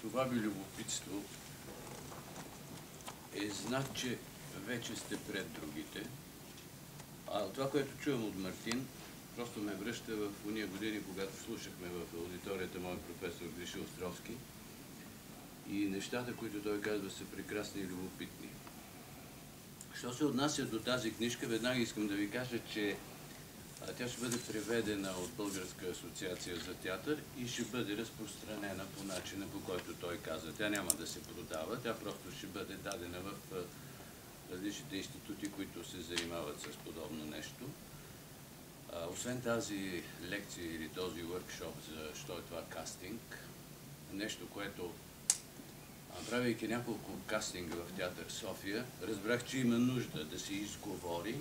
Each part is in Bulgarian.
това ви любопитство е знак, че вече сте пред другите. А това, което чувам от Мартин, просто ме връща в уния години, когато слушахме в аудиторията мой професор Гриша Островски. И нещата, които той казва, са прекрасни и любопитни. Що се отнася до тази книжка, веднага искам да ви кажа, че тя ще бъде преведена от Българска асоциация за театър и ще бъде разпространена по начина, по който той каза. Тя няма да се продава, тя просто ще бъде дадена в различните институти, които се занимават с подобно нещо. Освен тази лекция или този workshop за що е това кастинг, нещо, което, правейки няколко кастинга в театър София, разбрах, че има нужда да се изговори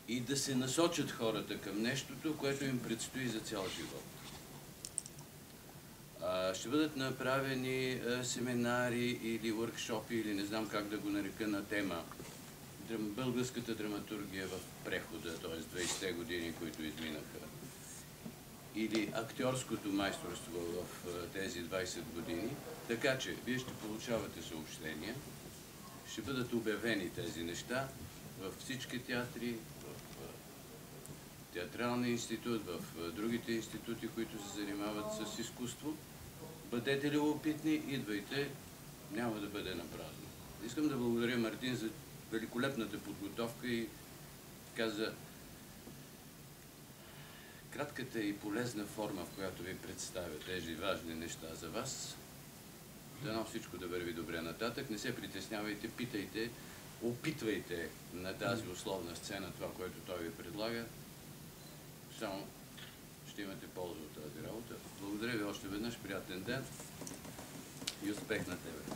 и да се насочат хората към нещото, което им предстои за цял живот. Ще бъдат направени семинари или workshopи, или не знам как да го нарека, на тема българската драматургия в прехода, т.е. 20-те години, които изминаха, или актьорското майсторство в тези 20 години. Така че вие ще получавате съобщения, ще бъдат обявени тези неща във всички театри, в Театралния институт, в другите институти, които се занимават с изкуство. Бъдете любопитни, идвайте, няма да бъде напразно. Искам да благодаря Мартин за великолепната подготовка и за кратката и полезна форма, в която ви представя тези важни неща за вас. Дано всичко да върви добре нататък. Не се притеснявайте, питайте, опитвайте на тази условна сцена това, което той ви предлага. Само ще имате полза от тази работа. Благодаря ви още веднъж, приятен ден и успех на тебе!